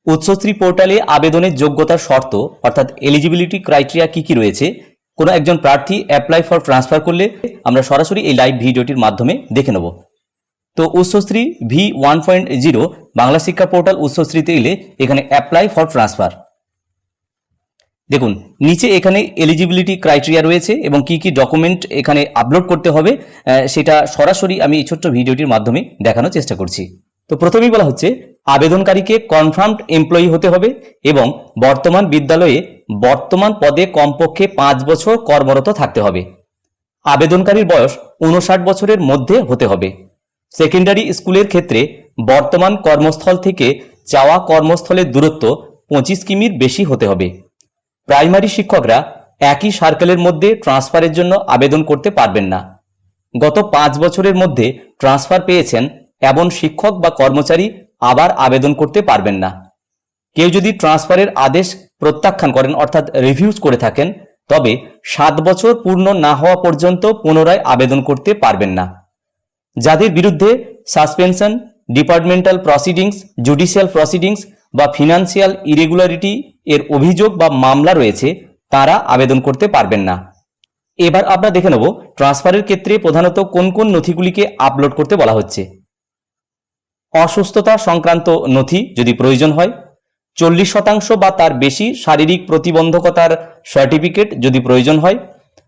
উচ্চশ্রী পোর্টালে আবেদনের যোগ্যতার শর্ত অর্থাৎ এলিজিবিলিটি ক্রাইটেরিয়া কি কি রয়েছে, কোনো একজন প্রার্থী অ্যাপ্লাই ফর ট্রান্সফার করলে আমরা সরাসরি এই লাইভ ভিডিওটির মাধ্যমে দেখে নেব। তো উচ্চশ্রী V1.0 বাংলা শিক্ষা পোর্টাল উচ্চশ্রীতে এলে এখানে অ্যাপ্লাই ফর ট্রান্সফার দেখুন, নিচে এখানে এলিজিবিলিটি ক্রাইটেরিয়া রয়েছে এবং কি কি ডকুমেন্ট এখানে আপলোড করতে হবে সেটা সরাসরি আমি এই ছোট্ট ভিডিওটির মাধ্যমে দেখানোর চেষ্টা করছি। তো প্রথমেই বলা হচ্ছে আবেদনকারীকে কনফার্মড এমপ্লয়ি হতে হবে এবং বর্তমান বিদ্যালয়ে বর্তমান পদে কমপক্ষে 5 বছর কর্মরত থাকতে হবে। আবেদনকারীর বয়স 59 বছরের মধ্যে হতে হবে। সেকেন্ডারি স্কুলের ক্ষেত্রে বর্তমান কর্মস্থল থেকে চাওয়া কর্মস্থলের দূরত্ব 25 কিমির বেশি হতে হবে। প্রাইমারি শিক্ষকরা একই সার্কেলের মধ্যে ট্রান্সফারের জন্য আবেদন করতে পারবেন না। গত 5 বছরের মধ্যে ট্রান্সফার পেয়েছেন এমন শিক্ষক বা কর্মচারী আবার আবেদন করতে পারবেন না। কেউ যদি ট্রান্সফারের আদেশ প্রত্যাখ্যান করেন অর্থাৎ রিভিউজ করে থাকেন তবে 7 বছর পূর্ণ না হওয়া পর্যন্ত পুনরায় আবেদন করতে পারবেন না। যাদের বিরুদ্ধে suspension, departmental proceedings, judicial proceedings বা ফিনান্সিয়াল ইরেগুলারিটি এর অভিযোগ বা মামলা রয়েছে তারা আবেদন করতে পারবেন না। এবার আমরা দেখে নেব ট্রান্সফারের ক্ষেত্রে প্রধানত কোন কোন নথিগুলিকে আপলোড করতে বলা হচ্ছে। অসুস্থতা সংক্রান্ত নথি যদি প্রয়োজন হয়, 40% বা তার বেশি শারীরিক প্রতিবন্ধকতার সার্টিফিকেট যদি প্রয়োজন হয়,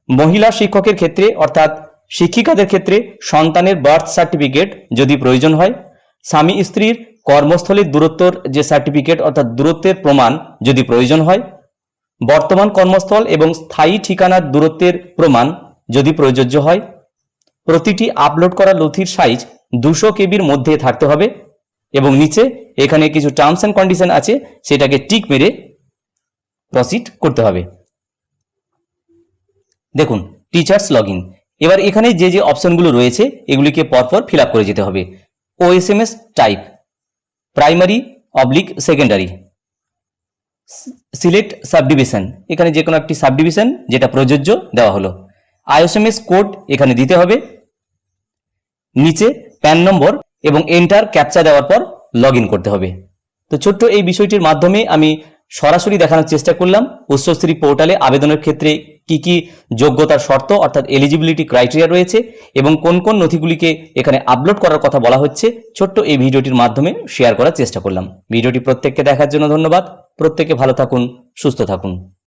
মহিলা শিক্ষকের ক্ষেত্রে অর্থাৎ শিক্ষিকাদের ক্ষেত্রে সন্তানের বার্থ সার্টিফিকেট যদি প্রয়োজন হয়, স্বামী স্ত্রীর কর্মস্থলের দূরত্বর যে সার্টিফিকেট অর্থাৎ দূরত্বের প্রমাণ যদি প্রয়োজন হয়, বর্তমান কর্মস্থল এবং স্থায়ী ঠিকানার দূরত্বের প্রমাণ যদি প্রযোজ্য হয়, প্রতিটি আপলোড করা নথির সাইজ 200 কেবির মধ্যে থাকতে হবে এবং নিচে এখানে কিছু টার্মস অ্যান্ড কন্ডিশন আছে সেটাকে টিক মেরে প্রসিড করতে হবে। দেখুন টিচার্স লগইন, এবার এখানে যে যে অপশনগুলো রয়েছে এগুলিকে পরপর ফিল আপ করে যেতে হবে। OSMS type primary secondary, select subdivision, এখানে যে কোনো একটি সাবডিভিশন যেটা প্রযোজ্য দেওয়া হলো। ISMS কোড এখানে দিতে হবে, নিচে প্যান নম্বর এবং এন্টার ক্যাপচা দেওয়ার পর লগইন করতে হবে। তো ছোট্ট এই বিষয়টির মাধ্যমে আমি সরাসরি দেখানোর চেষ্টা করলাম উচ্চশ্রী পোর্টালে আবেদনের ক্ষেত্রে কি কি যোগ্যতার শর্ত অর্থাৎ এলিজিবিলিটি ক্রাইটেরিয়া রয়েছে এবং কোন কোন নথিগুলিকে এখানে আপলোড করার কথা বলা হচ্ছে ছোট্ট এই ভিডিওটির মাধ্যমে শেয়ার করার চেষ্টা করলাম। ভিডিওটি প্রত্যেককে দেখার জন্য ধন্যবাদ। প্রত্যেকে ভালো থাকুন, সুস্থ থাকুন।